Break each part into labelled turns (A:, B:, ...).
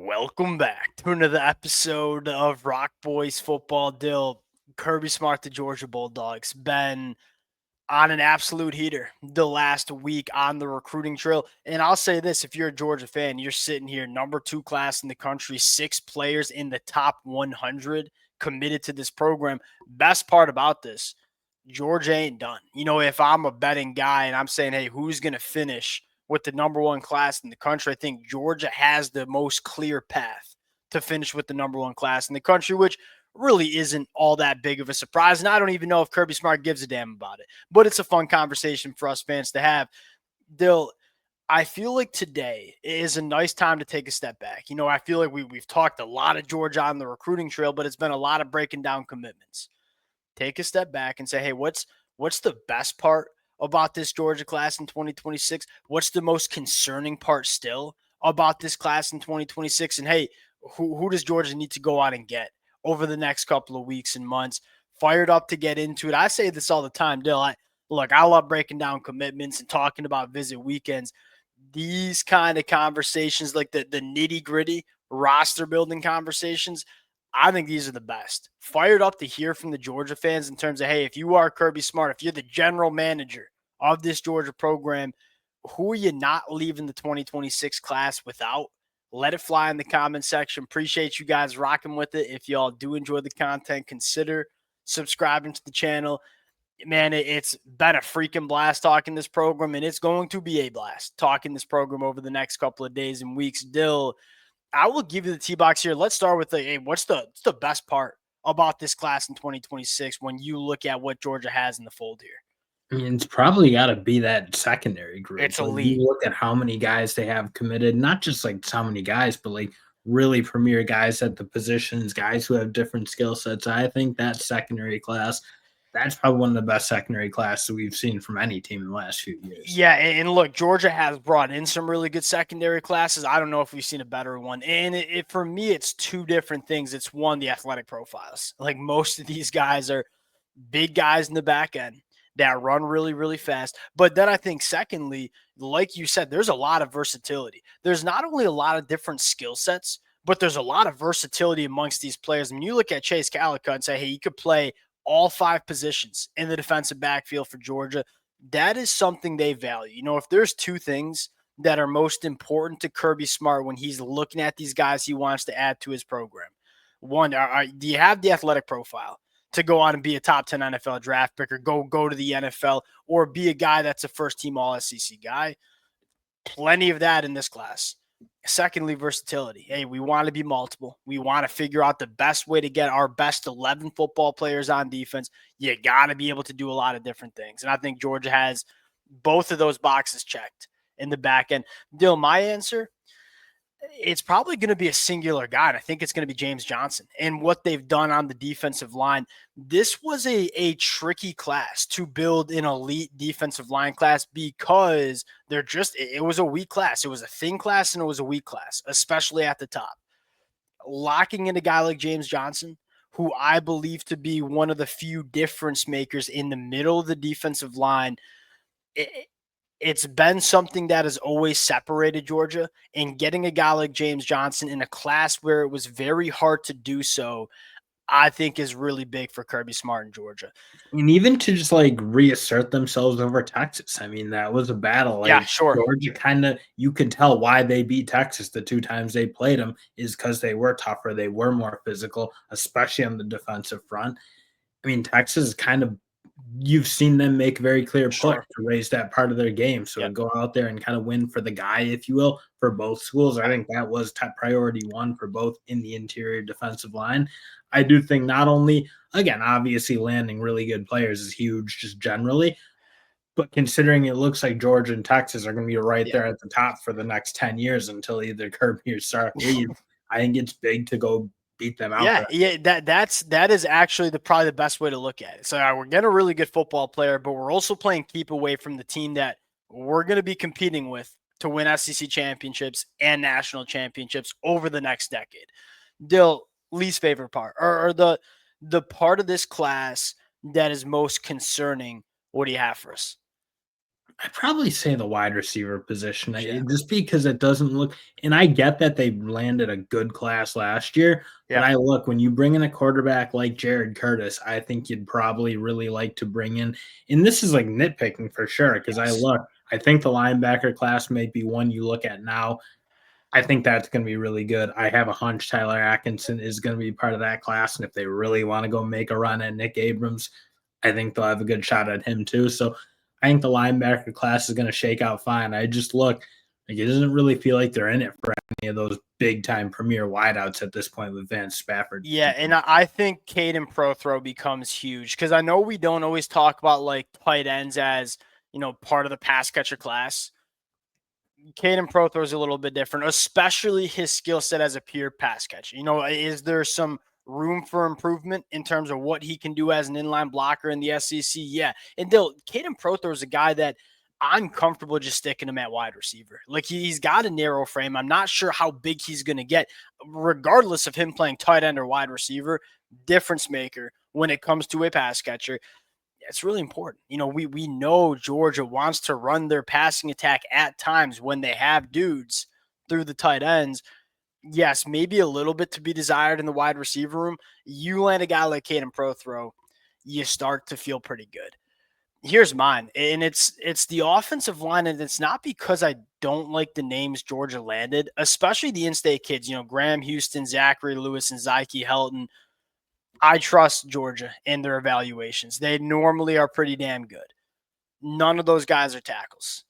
A: Welcome back to another episode of Rock Boys Football. Dill, Kirby Smart, the Georgia Bulldogs, been on an absolute heater the last week on the recruiting trail. And I'll say this, if you're a Georgia fan, you're sitting here, number 2 class in the country, 6 players in the top 100 committed to this program. Best part about this, Georgia ain't done. If I'm a betting guy and I'm saying, hey, who's going to finish with the number 1 class in the country, I think Georgia has the most clear path to finish with the number 1 class in the country, which really isn't all that big of a surprise. And I don't even know if Kirby Smart gives a damn about it, but it's a fun conversation for us fans to have. Dill, I feel like today is a nice time to take a step back. I feel like we've talked a lot of Georgia on the recruiting trail, but it's been a lot of breaking down commitments. Take a step back and say, hey, what's the best part about this Georgia class in 2026? What's the most concerning part still about this class in 2026? And hey, who does Georgia need to go out and get over the next couple of weeks and months? Fired up to get into it. I say this all the time, Dill. I love breaking down commitments and talking about visit weekends. These kind of conversations, like the nitty gritty roster building conversations, I think these are the best. Fired up to hear from the Georgia fans in terms of, hey, if you are Kirby Smart, if you're the general manager of this Georgia program, who are you not leaving the 2026 class without? Let it fly in the comment section. Appreciate you guys rocking with it. If y'all do enjoy the content, consider subscribing to the channel. Man, it's been a freaking blast talking this program, and it's going to be a blast talking this program over the next couple of days and weeks. Dill, I will give you the T-box here. Let's start with hey, what's the best part about this class in 2026 when you look at what Georgia has in the fold here?
B: I mean, it's probably got to be that secondary group.
A: It's
B: Like, you
A: elite.
B: look at how many guys they have committed, not just like how many guys, but like really premier guys at the positions, guys who have different skill sets. I think that secondary class, that's probably one of the best secondary classes we've seen from any team in the last few years.
A: Yeah, and look, Georgia has brought in some really good secondary classes. I don't know if we've seen a better one. And for me, it's two different things. It's one, the athletic profiles. Like most of these guys are big guys in the back end that run really, really fast. But then I think, secondly, like you said, there's a lot of versatility. There's not only a lot of different skill sets, but there's a lot of versatility amongst these players. I mean, you look at Chase Calicut and say, hey, he could play all 5 positions in the defensive backfield for Georgia. That is something they value. If there's 2 things that are most important to Kirby Smart when he's looking at these guys he wants to add to his program, one, do you have the athletic profile to go on and be a top 10 NFL draft pick or go to the NFL or be a guy that's a first-team All-SEC guy? Plenty of that in this class. Secondly, versatility. Hey, we want to be multiple. We want to figure out the best way to get our best 11 football players on defense. You got to be able to do a lot of different things. And I think Georgia has both of those boxes checked in the back end. Dill, my answer, it's probably going to be a singular guy. And I think it's going to be James Johnson and what they've done on the defensive line. This was a tricky class to build an elite defensive line class because it was a weak class. It was a thin class and it was a weak class, especially at the top. Locking in a guy like James Johnson, who I believe to be one of the few difference makers in the middle of the defensive line, it's been something that has always separated Georgia, and getting a guy like James Johnson in a class where it was very hard to do so, I think is really big for Kirby Smart in Georgia.
B: And even to just like reassert themselves over Texas. I mean, that was a battle.
A: Yeah,
B: Like
A: sure.
B: Georgia kind of, you could tell why they beat Texas the 2 times they played them is because they were tougher. They were more physical, especially on the defensive front. I mean, Texas kind of, you've seen them make very clear push
A: Sure.
B: to raise that part of their game. So to
A: Yep.
B: go out there and kind of win for the guy, if you will, for both schools, I think that was top priority 1 for both in the interior defensive line. I do think not only, again, obviously landing really good players is huge just generally, but considering it looks like Georgia and Texas are going to be right
A: Yeah.
B: there at the top for the next 10 years until either Kirby or Sark leaves, I think it's big to go beat them out
A: Yeah,
B: there.
A: yeah, that is actually probably the best way to look at it. So we're getting a really good football player, but we're also playing keep away from the team that we're going to be competing with to win SEC championships and national championships over the next decade. Dill, least favorite part or the part of this class that is most concerning. What do you have for us?
B: I'd probably say the wide receiver position,
A: Yeah.
B: just because it doesn't look, and I get that they landed a good class last year, but
A: Yeah.
B: I look, when you bring in a quarterback like Jared Curtis, I think you'd probably really like to bring in, and this is like nitpicking for sure, because
A: Yes.
B: I think the linebacker class may be one you look at now. I think that's going to be really good. I have a hunch Tyler Atkinson is going to be part of that class, and if they really want to go make a run at Nick Abrams, I think they'll have a good shot at him too. So I think the linebacker class is going to shake out fine. I just look like it doesn't really feel like they're in it for any of those big time premier wideouts at this point with Vance Spafford.
A: Yeah, and I think Caden Prothro becomes huge because I know we don't always talk about like tight ends as, part of the pass catcher class. Caden Prothro is a little bit different, especially his skill set as a pure pass catcher. Is there some room for improvement in terms of what he can do as an inline blocker in the SEC? Yeah. And Caden Prothro is a guy that I'm comfortable just sticking him at wide receiver. Like he's got a narrow frame. I'm not sure how big he's going to get, regardless of him playing tight end or wide receiver. Difference maker when it comes to a pass catcher. It's really important. We know Georgia wants to run their passing attack at times when they have dudes through the tight ends. Yes, maybe a little bit to be desired in the wide receiver room. You land a guy like Caden Prothro, you start to feel pretty good. Here's mine, and it's the offensive line, and it's not because I don't like the names Georgia landed, especially the in-state kids. Graham Houston, Zachary Lewis, and Zyke Helton. I trust Georgia in their evaluations. They normally are pretty damn good. None of those guys are tackles.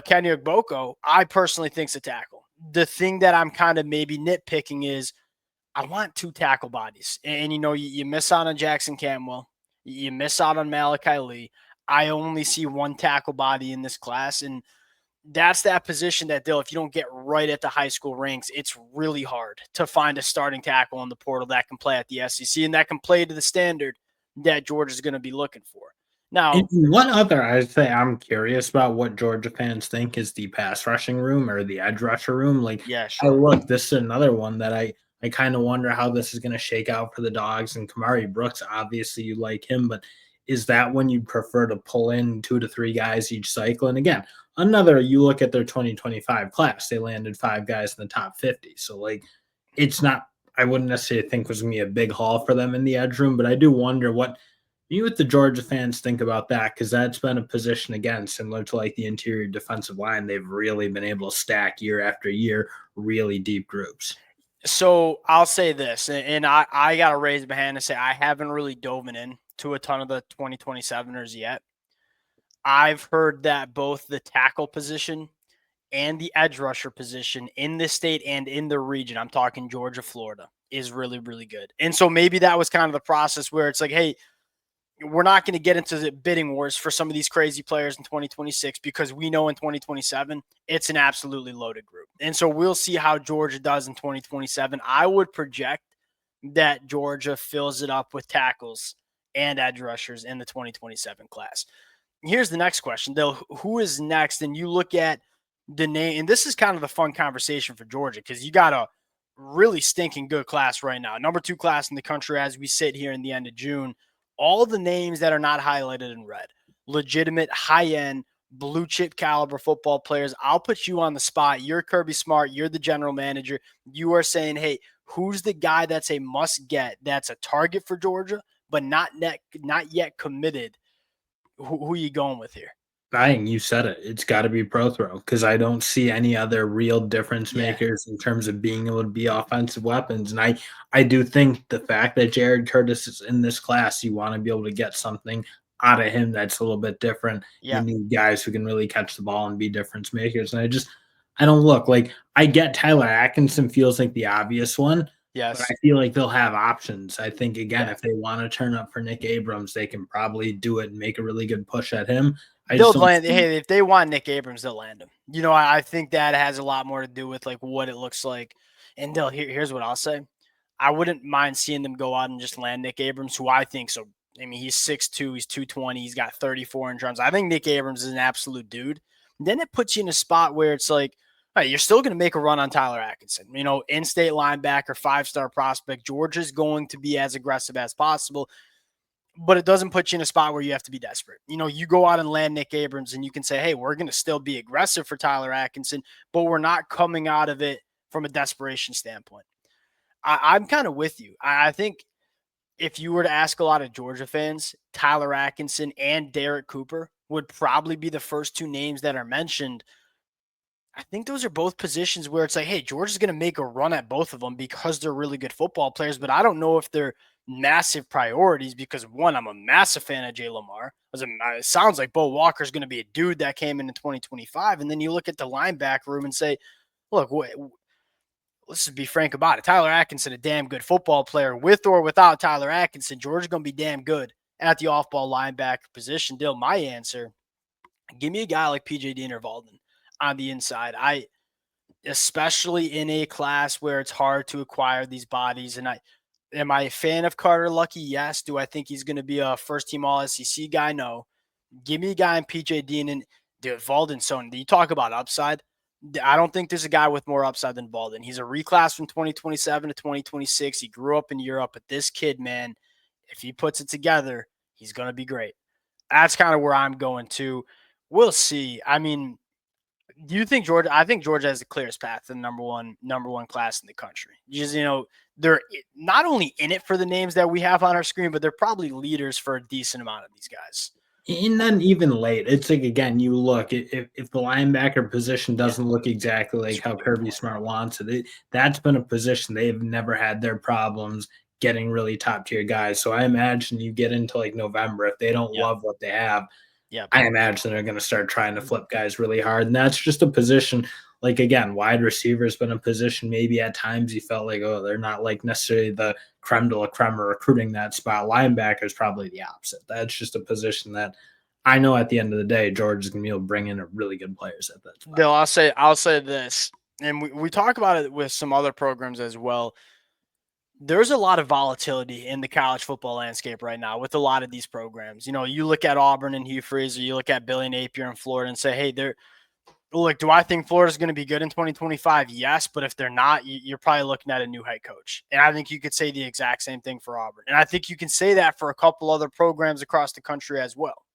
A: Kenny Ogboko, I personally think is a tackle. The thing that I'm kind of maybe nitpicking is I want two tackle bodies. And you miss out on Jackson Camwell. You miss out on Malachi Lee. I only see one tackle body in this class. And that's that position that if you don't get right at the high school ranks, it's really hard to find a starting tackle in the portal that can play at the SEC and that can play to the standard that Georgia's going to be looking for. Now,
B: And one other, I'd say I'm curious about what Georgia fans think is the pass rushing room or the edge rusher room. Like,
A: yeah,
B: I
A: sure.
B: look, this is another one that I kind of wonder how this is going to shake out for the Dogs and Kamari Brooks. Obviously, you like him, but is that when you prefer to pull in 2 to 3 guys each cycle? And again, you look at their 2025 class, they landed 5 guys in the top 50. So, like, it's not, I wouldn't necessarily think was going to be a big haul for them in the edge room, but I do wonder what you what the Georgia fans think about that, because that's been a position, again, similar to like the interior defensive line. They've really been able to stack year after year, really deep groups.
A: So I'll say this, and I got to raise my hand and say I haven't really dove in to a ton of the 2027ers yet. I've heard that both the tackle position and the edge rusher position in this state and in the region, I'm talking Georgia, Florida, is really, really good. And so maybe that was kind of the process where it's like, hey, we're not going to get into the bidding wars for some of these crazy players in 2026 because we know in 2027 it's an absolutely loaded group. And so we'll see how Georgia does in 2027. I would project that Georgia fills it up with tackles and edge rushers in the 2027 class. Here's the next question, though. Who is next? And you look at the name, and this is kind of the fun conversation for Georgia because you got a really stinking good class right now. Number 2 class in the country as we sit here in the end of June. All the names that are not highlighted in red, legitimate, high-end, blue-chip caliber football players. I'll put you on the spot. You're Kirby Smart. You're the general manager. You are saying, hey, who's the guy that's a must-get, that's a target for Georgia, but not yet committed? Who are you going with here?
B: I think you said it. It's got to be Prothro, because I don't see any other real difference
A: Yeah.
B: makers in terms of being able to be offensive weapons. And I do think the fact that Jared Curtis is in this class, you want to be able to get something out of him that's a little bit different. You
A: Yeah.
B: need guys who can really catch the ball and be difference makers. And I don't look like, I get Tyler Atkinson feels like the obvious one, but
A: Yes.
B: I feel like they'll have options. I think, again,
A: Yeah.
B: if they want to turn up for Nick Abrams, they can probably do it and make a really good push at him. I
A: They'll
B: just don't
A: land.
B: see.
A: Hey, if they want Nick Abrams, they'll land him. I think that has a lot more to do with like what it looks like. And here's what I'll say. I wouldn't mind seeing them go out and just land Nick Abrams, who I think so. I mean, he's 6'2", he's 220, he's got 34 in terms. I think Nick Abrams is an absolute dude. And then it puts you in a spot where it's like, all right, you're still going to make a run on Tyler Atkinson. In-state linebacker, 5-star prospect. Georgia's going to be as aggressive as possible. but it doesn't put you in a spot where you have to be desperate. You go out and land Nick Abrams and you can say, hey, we're going to still be aggressive for Tyler Atkinson, but we're not coming out of it from a desperation standpoint. I'm kind of with you. I think if you were to ask a lot of Georgia fans, Tyler Atkinson and Derek Cooper would probably be the first two names that are mentioned. I think those are both positions where it's like, hey, Georgia's going to make a run at both of them because they're really good football players, but I don't know if they're massive priorities because, one, I'm a massive fan of Jay Lamar. It sounds like Bo Walker's going to be a dude that came in 2025, and then you look at the linebacker room and say, look, let's just be frank about it. Tyler Atkinson, a damn good football player. With or without Tyler Atkinson, Georgia's going to be damn good at the off-ball linebacker position. Dill, my answer, give me a guy like P.J. Diener Valden on the inside. Especially in a class where it's hard to acquire these bodies. And am I a fan of Carter Lucky? Yes. Do I think he's going to be a first-team All-SEC guy? No. Give me a guy in P.J. Diener. Dude, Valden, so you talk about upside. I don't think there's a guy with more upside than Valden. He's a reclass from 2027 to 2026. He grew up in Europe, but this kid, man, if he puts it together, he's going to be great. That's kind of where I'm going to. We'll see. I mean, do you think Georgia? I think Georgia has the clearest path to the number one class in the country. Just, they're not only in it for the names that we have on our screen, but they're probably leaders for a decent amount of these guys.
B: And then even late, it's like, again, you look, if the linebacker position doesn't look exactly like how Kirby Smart wants it, that's been a position they've never had their problems getting really top tier guys. So I imagine you get into like November, if they don't love what they have, I imagine they're going to start trying to flip guys really hard. And that's just a position, like, again, wide receiver has been a position maybe at times you felt like, oh, they're not like necessarily the creme de la creme or recruiting that spot. Linebacker is probably the opposite. That's just a position that I know at the end of the day, Georgia's going to be able to bring in really good players at that spot.
A: Bill, I'll say this, and we talk about it with some other programs as well. There's a lot of volatility in the college football landscape right now with a lot of these programs. You look at Auburn and Hugh Freeze, or you look at Billy Napier in Florida and say, hey, do I think Florida's going to be good in 2025? Yes, but if they're not, you're probably looking at a new head coach. And I think you could say the exact same thing for Auburn. And I think you can say that for a couple other programs across the country as well.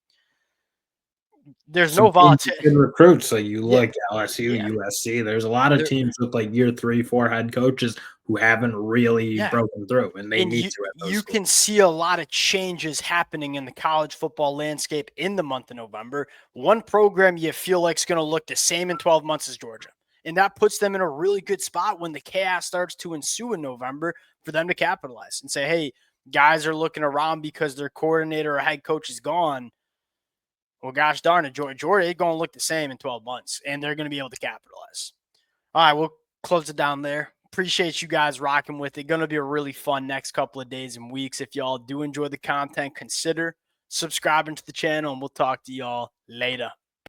A: There's no volatility.
B: Good recruits. So you look at LSU, USC. There's a lot of teams with like year 3, 4 head coaches who haven't really broken through, and they need to.
A: You can see a lot of changes happening in the college football landscape in the month of November. One program you feel like is going to look the same in 12 months as Georgia, and that puts them in a really good spot when the chaos starts to ensue in November for them to capitalize and say, hey, guys are looking around because their coordinator or head coach is gone. Well, gosh darn it, Georgia is going to look the same in 12 months, and they're going to be able to capitalize. All right, we'll close it down there. Appreciate you guys rocking with it. Going to be a really fun next couple of days and weeks. If y'all do enjoy the content, consider subscribing to the channel, and we'll talk to y'all later.